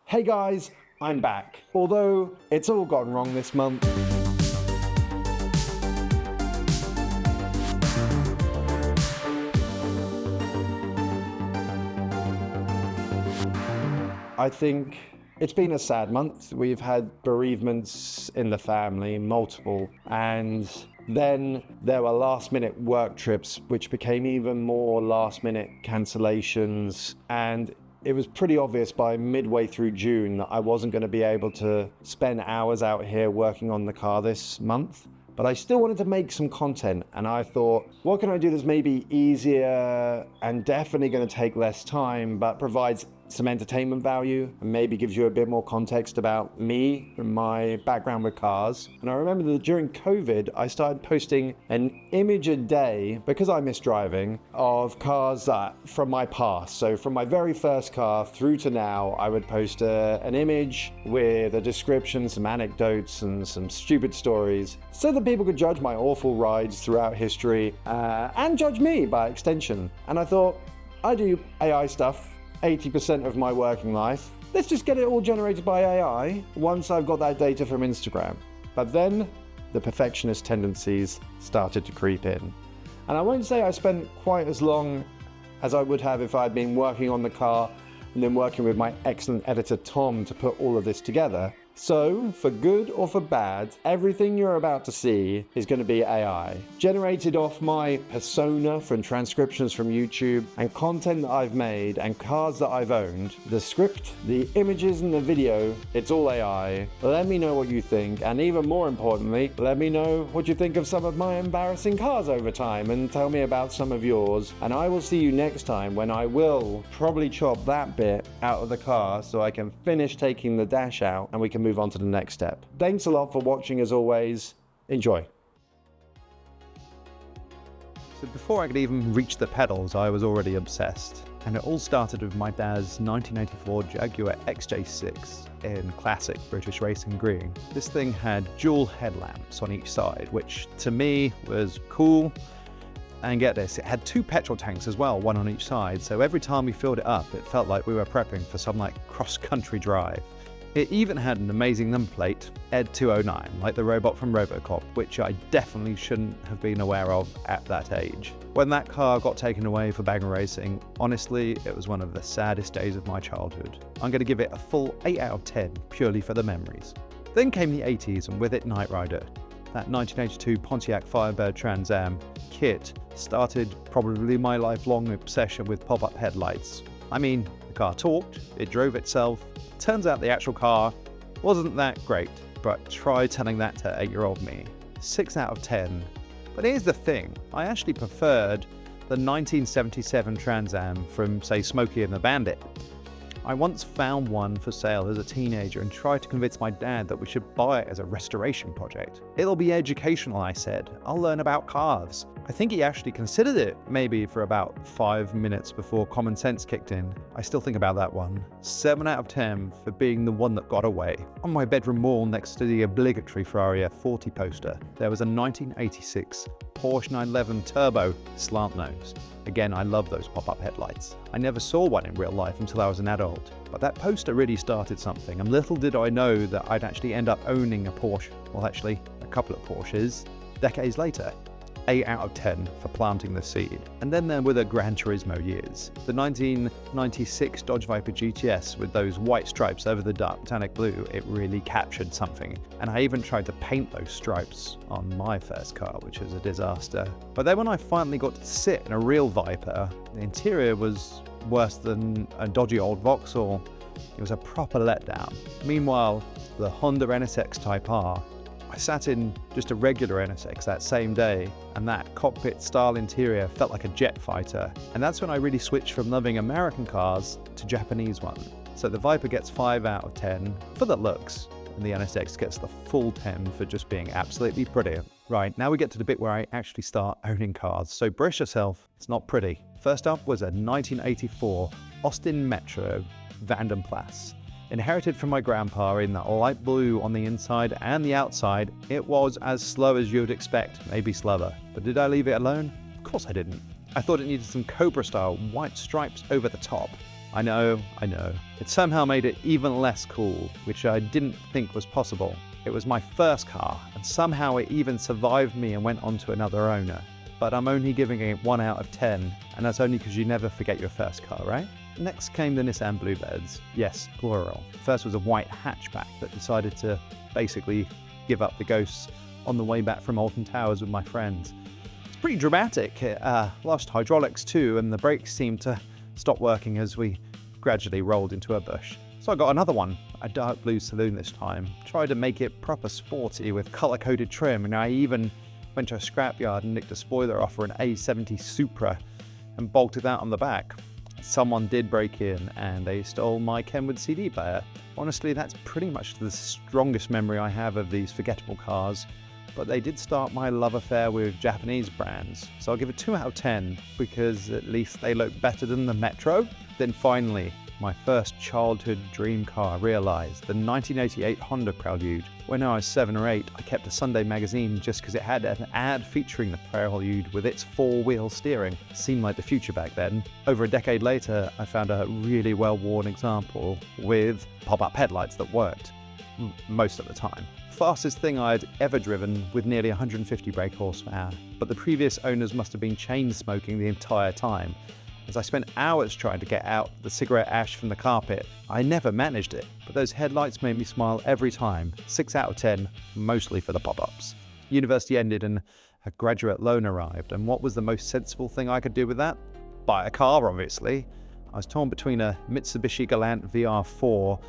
Hey guys, I'm back. Although it's all gone wrong this month. I think it's been a sad month. We've had bereavements in the family, multiple, and then there were last-minute work trips, which became even more last-minute cancellations, and it was pretty obvious by midway through June that I wasn't going to be able to spend hours out here working on the car this month. But I still wanted to make some content, and I thought, what can I do that's maybe easier and definitely going to take less time, but provides some entertainment value and maybe gives you a bit more context about me and my background with cars. And I remember that during COVID, I started posting an image a day, because I miss driving, of cars that from my past. So from my very first car through to now, I would post an image with a description, some anecdotes and some stupid stories, so that people could judge my awful rides throughout history and judge me by extension. And I thought, I do AI stuff 80% of my working life. Let's just get it all generated by AI once I've got that data from Instagram. But then the perfectionist tendencies started to creep in. And I won't say I spent quite as long as I would have if I'd been working on the car and then working with my excellent editor Tom to put all of this together. So, for good or for bad, everything you're about to see is going to be AI. Generated off my persona from transcriptions from YouTube and content that I've made and cars that I've owned. The script, the images and the video, it's all AI. Let me know what you think, and even more importantly, let me know what you think of some of my embarrassing cars over time and tell me about some of yours. And I will see you next time when I will probably chop that bit out of the car so I can finish taking the dash out and we can move on to the next step. Thanks a lot for watching as always. Enjoy. So before I could even reach the pedals, I was already obsessed. And it all started with my dad's 1984 Jaguar XJ6 in classic British racing green. This thing had dual headlamps on each side, which to me was cool. And get this, it had two petrol tanks as well, one on each side. So every time we filled it up, it felt like we were prepping for some cross-country drive. It even had an amazing number plate, Ed209, like the robot from RoboCop, which I definitely shouldn't have been aware of at that age. When that car got taken away for bag racing, honestly, it was one of the saddest days of my childhood. I'm going to give it a full 8 out of 10, purely for the memories. Then came the 80s, and with it Knight Rider. That 1982 Pontiac Firebird Trans Am kit started probably my lifelong obsession with pop-up headlights. I mean, the car talked, it drove itself. Turns out the actual car wasn't that great, but try telling that to 8-year-old me. 6 out of 10. But here's the thing, I actually preferred the 1977 Trans Am from, say, Smokey and the Bandit. I once found one for sale as a teenager and tried to convince my dad that we should buy it as a restoration project. It'll be educational, I said. I'll learn about cars. I think he actually considered it, maybe for about 5 minutes before common sense kicked in. I still think about that one. 7 out of 10 for being the one that got away. On my bedroom wall next to the obligatory Ferrari F40 poster, there was a 1986 Porsche 911 Turbo slant nose. Again, I love those pop-up headlights. I never saw one in real life until I was an adult, but that poster really started something, and little did I know that I'd actually end up owning a Porsche, well actually, a couple of Porsches, decades later. 8 out of 10 for planting the seed. And then there were the Gran Turismo years. The 1996 Dodge Viper GTS with those white stripes over the dark metallic blue, it really captured something. And I even tried to paint those stripes on my first car, which was a disaster. But then when I finally got to sit in a real Viper, the interior was worse than a dodgy old Vauxhall. It was a proper letdown. Meanwhile, the Honda NSX Type R, I sat in just a regular NSX that same day, and that cockpit-style interior felt like a jet fighter. And that's when I really switched from loving American cars to Japanese ones. So the Viper gets 5 out of 10 for the looks, and the NSX gets the full 10 for just being absolutely pretty. Right, now we get to the bit where I actually start owning cars, so brace yourself, it's not pretty. First up was a 1984 Austin Metro Vandenplas. Inherited from my grandpa in that light blue on the inside and the outside, it was as slow as you would expect, maybe slower. But did I leave it alone? Of course I didn't. I thought it needed some Cobra-style white stripes over the top. I know. It somehow made it even less cool, which I didn't think was possible. It was my first car, and somehow it even survived me and went on to another owner. But I'm only giving it 1 out of 10, and that's only because you never forget your first car, right? Next came the Nissan Bluebirds. Yes, plural. First was a white hatchback that decided to basically give up the ghosts on the way back from Alton Towers with my friends. It's pretty dramatic. It lost hydraulics too, and the brakes seemed to stop working as we gradually rolled into a bush. So I got another one, a dark blue saloon this time. Tried to make it proper sporty with colour-coded trim, and I even went to a scrapyard and nicked a spoiler off for an A70 Supra and bolted that on the back. Someone did break in and they stole my Kenwood CD player. Honestly, that's pretty much the strongest memory I have of these forgettable cars, but they did start my love affair with Japanese brands. So I'll give it 2 out of 10 because at least they look better than the Metro. Then finally, my first childhood dream car realised, the 1988 Honda Prelude. When I was 7 or 8, I kept a Sunday magazine just because it had an ad featuring the Prelude with its 4-wheel steering. Seemed like the future back then. Over a decade later, I found a really well-worn example with pop-up headlights that worked most of the time. Fastest thing I'd ever driven with nearly 150 brake horsepower, but the previous owners must have been chain smoking the entire time, as I spent hours trying to get out the cigarette ash from the carpet. I never managed it, but those headlights made me smile every time. 6 out of 10, mostly for the pop-ups. University ended and a graduate loan arrived, and what was the most sensible thing I could do with that? Buy a car, obviously. I was torn between a Mitsubishi Galant VR4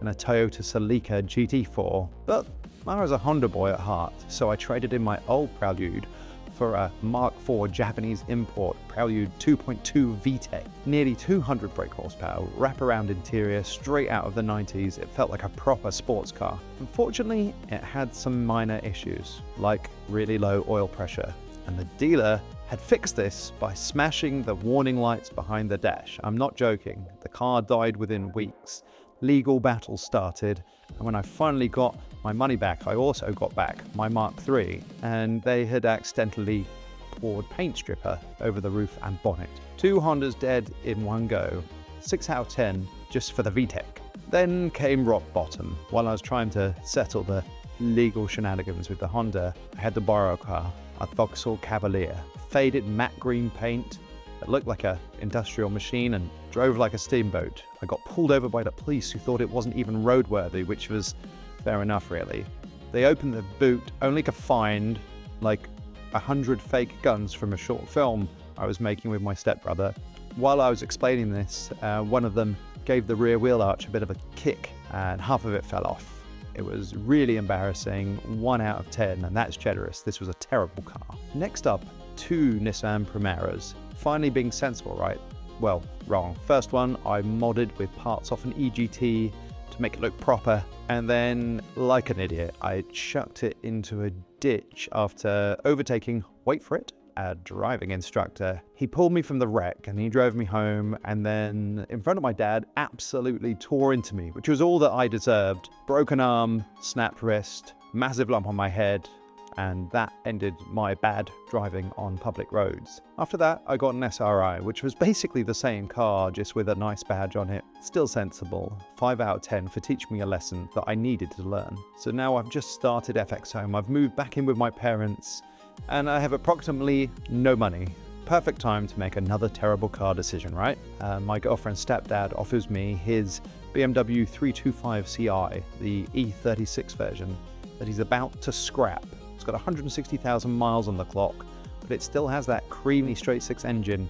and a Toyota Celica GT4, but I was a Honda boy at heart, so I traded in my old Prelude for a Mark IV Japanese import Prelude 2.2 VTEC. Nearly 200 brake horsepower, wraparound interior, straight out of the 90s. It felt like a proper sports car. Unfortunately, it had some minor issues, like really low oil pressure, and the dealer had fixed this by smashing the warning lights behind the dash. I'm not joking, the car died within weeks. Legal battles started, and when I finally got my money back, I also got back my Mark III, and they had accidentally poured paint stripper over the roof and bonnet. 2 Hondas dead in one go. 6 out of 10 just for the VTEC. Then came rock bottom. While I was trying to settle the legal shenanigans with the Honda, I had to borrow a car, a Vauxhall Cavalier. Faded matte green paint. It looked like an industrial machine and drove like a steamboat. I got pulled over by the police who thought it wasn't even roadworthy, which was fair enough really. They opened the boot only to find like 100 fake guns from a short film I was making with my stepbrother. While I was explaining this, one of them gave the rear wheel arch a bit of a kick and half of it fell off. It was really embarrassing. 1 out of 10, and that's cherished. This was a terrible car. Next up, 2 Nissan Primeras. Finally being sensible, right? Well, wrong. First one I modded with parts off an EGT to make it look proper, and then, like an idiot, I chucked it into a ditch after overtaking, wait for it, a driving instructor. He pulled me from the wreck and he drove me home, and then in front of my dad absolutely tore into me, which was all that I deserved. Broken arm, snapped wrist, massive lump on my head, and that ended my bad driving on public roads. After that, I got an SRI, which was basically the same car, just with a nice badge on it. Still sensible. 5 out of 10 for teaching me a lesson that I needed to learn. So now I've just started FX Home. I've moved back in with my parents, and I have approximately no money. Perfect time to make another terrible car decision, right? My girlfriend's stepdad offers me his BMW 325 Ci, the E36 version, that he's about to scrap. It's got 160,000 miles on the clock, but it still has that creamy straight-six engine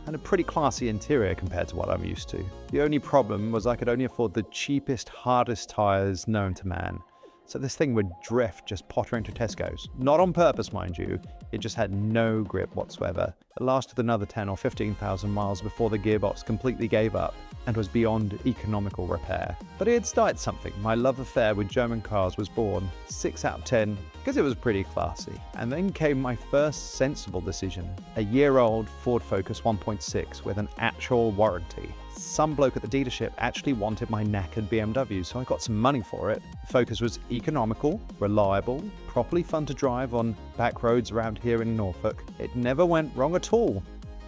and a pretty classy interior compared to what I'm used to. The only problem was I could only afford the cheapest, hardest tyres known to man. So this thing would drift just pottering to Tesco's. Not on purpose, mind you, it just had no grip whatsoever. It lasted another 10 or 15,000 miles before the gearbox completely gave up and was beyond economical repair. But it had started something. My love affair with German cars was born. 6 out of 10, because it was pretty classy. And then came my first sensible decision. A year-old Ford Focus 1.6 with an actual warranty. Some bloke at the dealership actually wanted my knackered BMW, so I got some money for it. The Focus was economical, reliable, properly fun to drive on back roads around here in Norfolk. It never went wrong at all.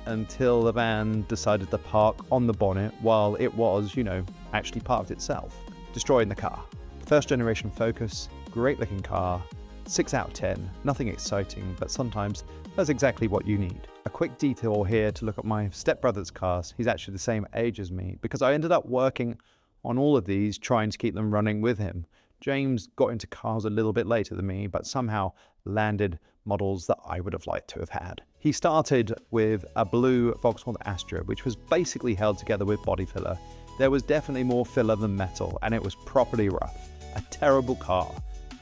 until the van decided to park on the bonnet while it was, actually parked itself, destroying the car. First generation Focus, great looking car, 6 out of 10, nothing exciting, but sometimes that's exactly what you need. A quick detour here to look at my stepbrother's cars. He's actually the same age as me because I ended up working on all of these, trying to keep them running with him. James got into cars a little bit later than me, but somehow landed models that I would have liked to have had. He started with a blue Vauxhall Astra, which was basically held together with body filler. There was definitely more filler than metal, and it was properly rough. A terrible car,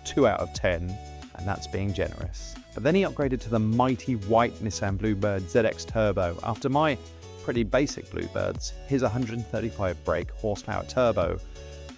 2 out of 10, and that's being generous. But then he upgraded to the mighty white Nissan Bluebird ZX Turbo. After my pretty basic Bluebirds, his 135 brake horsepower turbo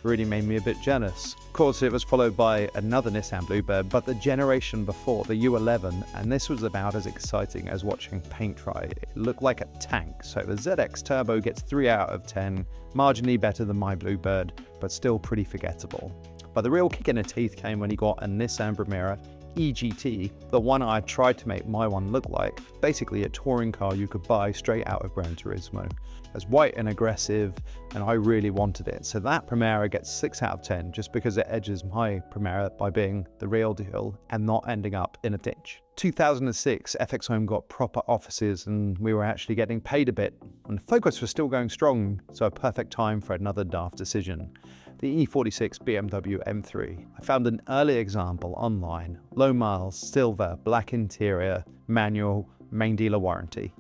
really made me a bit jealous. Of course, it was followed by another Nissan Bluebird, but the generation before, the U11, and this was about as exciting as watching paint dry. It looked like a tank, so the ZX Turbo gets 3 out of 10, marginally better than my Bluebird, but still pretty forgettable. But the real kick in the teeth came when he got a Nissan Primera EGT, the one I tried to make my one look like, basically a touring car you could buy straight out of Gran Turismo. It was white and aggressive, and I really wanted it. So that Primera gets 6 out of 10 just because it edges my Primera by being the real deal and not ending up in a ditch. 2006, FX Home got proper offices and we were actually getting paid a bit, and Focus was still going strong, so a perfect time for another daft decision. The E46 BMW M3. I found an early example online. Low miles, silver, black interior, manual, main dealer warranty.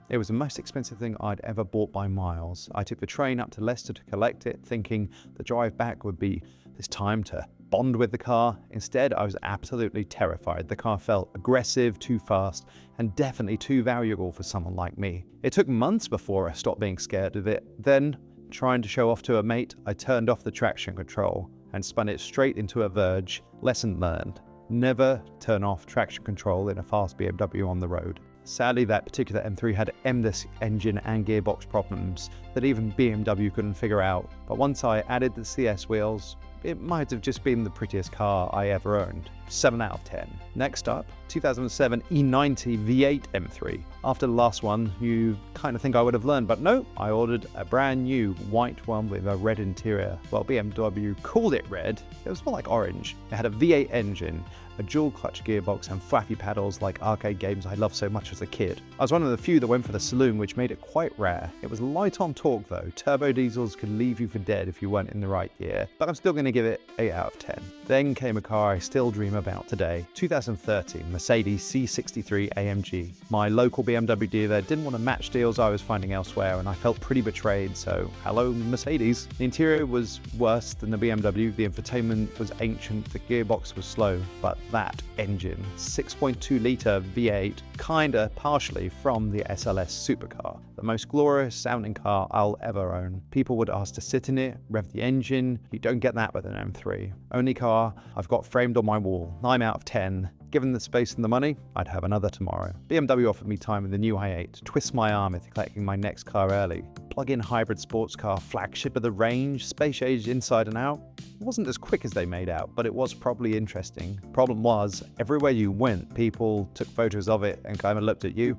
It was the most expensive thing I'd ever bought by miles. I took the train up to Leicester to collect it, thinking the drive back would be this time to bond with the car. Instead, I was absolutely terrified. The car felt aggressive, too fast, and definitely too valuable for someone like me. It took months before I stopped being scared of it. Then, trying to show off to a mate, I turned off the traction control and spun it straight into a verge. Lesson learned. Never turn off traction control in a fast BMW on the road. Sadly, that particular M3 had endless engine and gearbox problems that even BMW couldn't figure out. But once I added the CS wheels, it might have just been the prettiest car I ever owned. 7 out of 10. Next up, 2007 E90 V8 M3. After the last one, you kind of think I would have learned, but no, I ordered a brand new white one with a red interior. Well, BMW called it red. It was more like orange. It had a V8 engine, a dual clutch gearbox, and flappy paddles like arcade games I loved so much as a kid. I was one of the few that went for the saloon, which made it quite rare. It was light on torque though. Turbo diesels could leave you for dead if you weren't in the right gear, but I'm still going to give it 8 out of 10. Then came a car I still dream about today. 2013 Mercedes C63 AMG. My local BMW dealer didn't want to match deals I was finding elsewhere, and I felt pretty betrayed, so hello Mercedes. The interior was worse than the BMW, the infotainment was ancient, the gearbox was slow, but that engine, 6.2 litre V8, kinda partially from the SLS supercar. The most glorious sounding car I'll ever own. People would ask to sit in it, rev the engine. You don't get that with an M3. Only car I've got framed on my wall. 9 out of 10. Given the space and the money, I'd have another tomorrow. BMW offered me time with the new i8. Twist my arm into collecting my next car early. Plug-in hybrid sports car, flagship of the range, space age inside and out. It wasn't as quick as they made out, but it was probably interesting. Problem was, everywhere you went, people took photos of it and kind of looked at you,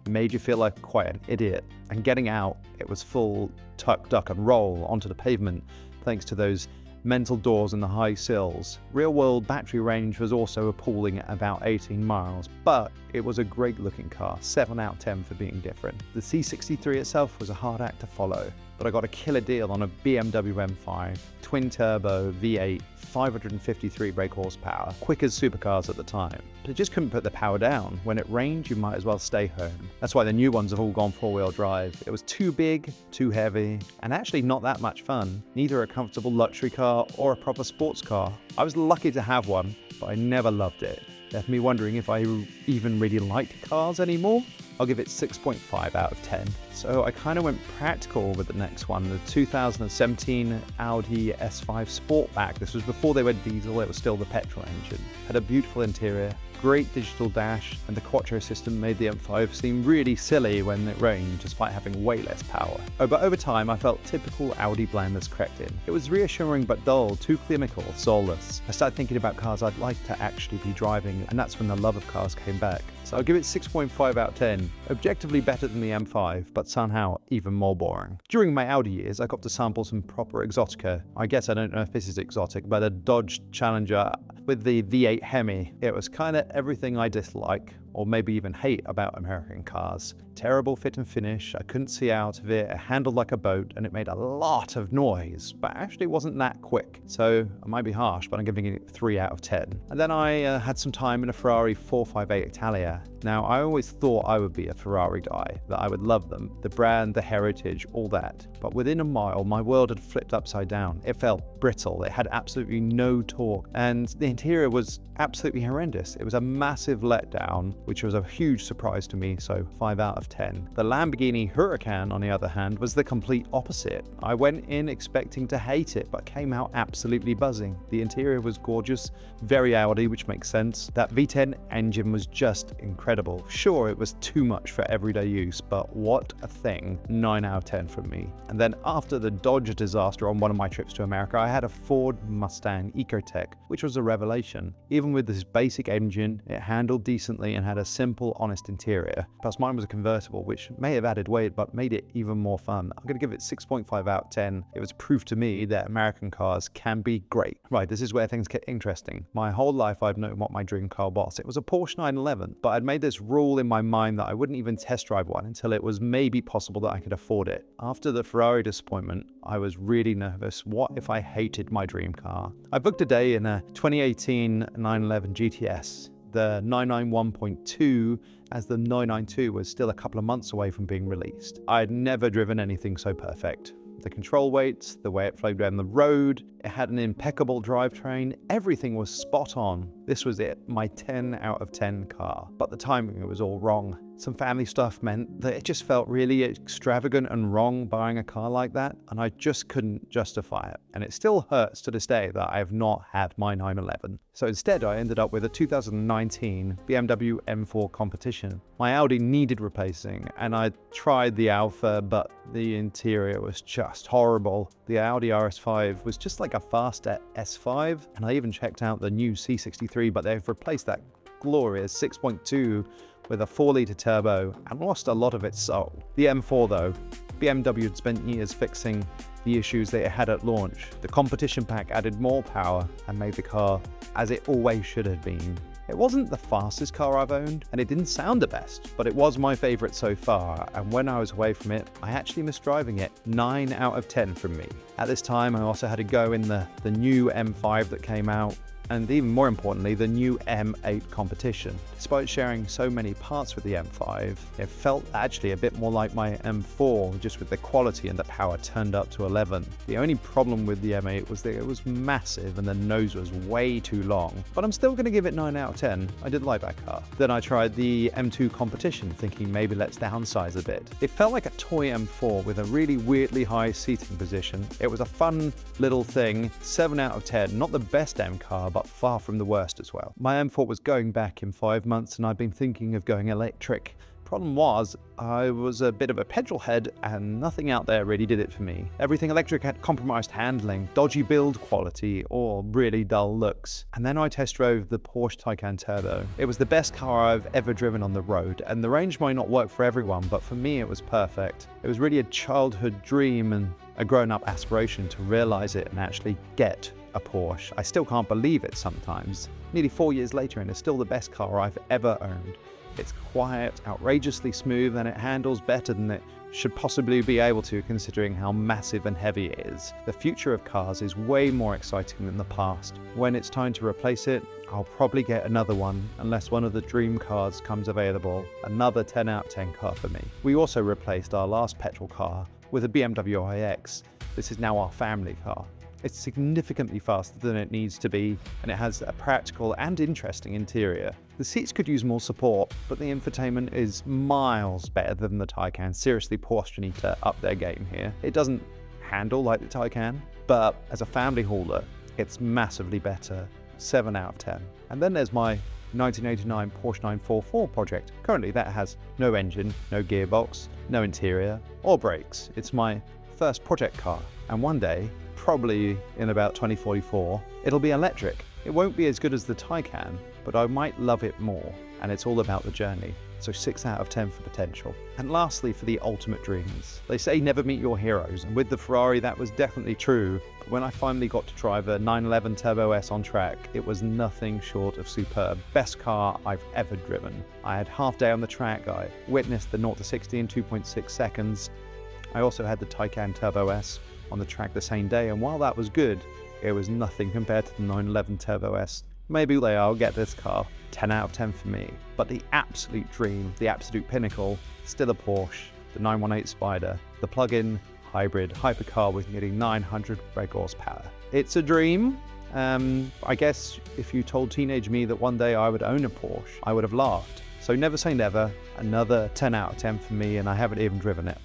made you feel like quite an idiot. And getting out, it was full tuck, duck and roll onto the pavement, thanks to those mental doors and the high sills. Real-world battery range was also appalling at about 18 miles, but it was a great-looking car, 7 out of 10 for being different. The C63 itself was a hard act to follow, but I got a killer deal on a BMW M5, twin-turbo V8, 553 brake horsepower, quick as supercars at the time. But it just couldn't put the power down. When it rained, you might as well stay home. That's why the new ones have all gone four-wheel drive. It was too big, too heavy, and actually not that much fun. Neither a comfortable luxury car or a proper sports car. I was lucky to have one, but I never loved it. Left me wondering if I even really liked cars anymore. I'll give it 6.5 out of 10. So I kind of went practical with the next one, the 2017 Audi S5 Sportback. This was before they went diesel, it was still the petrol engine. Had a beautiful interior, great digital dash, and the Quattro system made the M5 seem really silly when it rained, despite having way less power. Oh, but over time I felt typical Audi blandness crept in. It was reassuring but dull, too clinical, soulless. I started thinking about cars I'd like to actually be driving, and that's when the love of cars came back. So I'll give it 6.5 out of 10. Objectively better than the M5, but somehow even more boring. During my Audi years, I got to sample some proper exotica. I guess I don't know if this is exotic, but a Dodge Challenger with the V8 Hemi. It was kind of everything I dislike, or maybe even hate about American cars. Terrible fit and finish, I couldn't see out of it handled like a boat, and it made a lot of noise, but actually wasn't that quick. So I might be harsh, but I'm giving it 3 out of 10. And then I had some time in a Ferrari 458 Italia. Now, I always thought I would be a Ferrari guy, that I would love them, the brand, the heritage, all that. But within a mile, my world had flipped upside down. It felt brittle, it had absolutely no torque, and the interior was absolutely horrendous. It was a massive letdown, which was a huge surprise to me, so 5 out of 10. The Lamborghini Huracan, on the other hand, was the complete opposite. I went in expecting to hate it, but came out absolutely buzzing. The interior was gorgeous, very Audi, which makes sense. That V10 engine was just incredible. Sure, it was too much for everyday use, but what a thing. 9 out of 10 from me. And then after the Dodge disaster on one of my trips to America, I had a Ford Mustang Ecotec, which was a revelation. Even with this basic engine, it handled decently and had a simple, honest interior. Plus mine was a convertible, which may have added weight, but made it even more fun. I'm going to give it 6.5 out of 10. It was proof to me that American cars can be great. Right, this is where things get interesting. My whole life I've known what my dream car was. It was a Porsche 911, but I'd made this rule in my mind that I wouldn't even test drive one until it was maybe possible that I could afford it. After the Ferrari disappointment, I was really nervous. What if I hated my dream car? I booked a day in a 2018 911 GTS. The 991.2, as the 992 was still a couple of months away from being released. I'd never driven anything so perfect. The control weights, the way it flowed down the road, it had an impeccable drivetrain, everything was spot on. This was it, my 10 out of 10 car. But the timing was all wrong. Some family stuff meant that it just felt really extravagant and wrong buying a car like that, and I just couldn't justify it. And it still hurts to this day that I have not had my 911. So instead I ended up with a 2019 BMW M4 Competition. My Audi needed replacing, and I tried the Alpha, but the interior was just horrible. The Audi RS5 was just like a faster S5, and I even checked out the new C63, but they've replaced that glorious 6.2 with a 4-litre turbo and lost a lot of its soul. The M4 though, BMW had spent years fixing the issues they had at launch. The competition pack added more power and made the car as it always should have been. It wasn't the fastest car I've owned, and it didn't sound the best, but it was my favourite so far, and when I was away from it, I actually missed driving it. 9 out of 10 from me. At this time, I also had a go in the new M5 that came out, and even more importantly, the new M8 Competition. Despite sharing so many parts with the M5, it felt actually a bit more like my M4, just with the quality and the power turned up to 11. The only problem with the M8 was that it was massive and the nose was way too long, but I'm still going to give it 9 out of 10. I did like that car. Then I tried the M2 Competition, thinking maybe let's downsize a bit. It felt like a toy M4 with a really weirdly high seating position. It was a fun little thing. 7 out of 10, not the best M car, but far from the worst as well. My M4 was going back in 5 months and I'd been thinking of going electric. Problem was, I was a bit of a petrol head and nothing out there really did it for me. Everything electric had compromised handling, dodgy build quality, or really dull looks. And then I test drove the Porsche Taycan Turbo. It was the best car I've ever driven on the road, and the range might not work for everyone, but for me it was perfect. It was really a childhood dream and a grown-up aspiration to realize it and actually get a Porsche. I still can't believe it sometimes. Nearly 4 years later and it's still the best car I've ever owned. It's quiet, outrageously smooth, and it handles better than it should possibly be able to considering how massive and heavy it is. The future of cars is way more exciting than the past. When it's time to replace it, I'll probably get another one unless one of the dream cars comes available. Another 10 out of 10 car for me. We also replaced our last petrol car with a BMW iX. This is now our family car. It's significantly faster than it needs to be, and it has a practical and interesting interior. The seats could use more support, but the infotainment is miles better than the Taycan. Seriously, Porsche need to up their game here. It doesn't handle like the Taycan, but as a family hauler, it's massively better. 7 out of 10. And then there's my 1989 Porsche 944 project. Currently that has no engine, no gearbox, no interior, or brakes. It's my first project car, and one day probably in about 2044. It'll be electric. It won't be as good as the Taycan, but I might love it more, and it's all about the journey. So 6 out of 10 for potential. And lastly, for the ultimate dreams. They say never meet your heroes, and with the Ferrari that was definitely true, but when I finally got to drive a 911 Turbo S on track, it was nothing short of superb. Best car I've ever driven. I had half day on the track, I witnessed the 0 to 60 in 2.6 seconds. I also had the Taycan Turbo S on the track the same day, and while that was good, it was nothing compared to the 911 Turbo S. Maybe I'll get this car. 10 out of 10 for me. But the absolute dream, the absolute pinnacle, still a Porsche, the 918 Spider, the plug-in hybrid hypercar with nearly 900 brake horsepower. It's a dream. I guess if you told teenage me that one day I would own a Porsche, I would have laughed. So never say never. Another 10 out of 10 for me, and I haven't even driven it.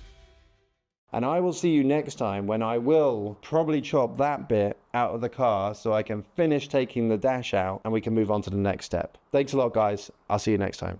And I will see you next time when I will probably chop that bit out of the car so I can finish taking the dash out and we can move on to the next step. Thanks a lot, guys. I'll see you next time.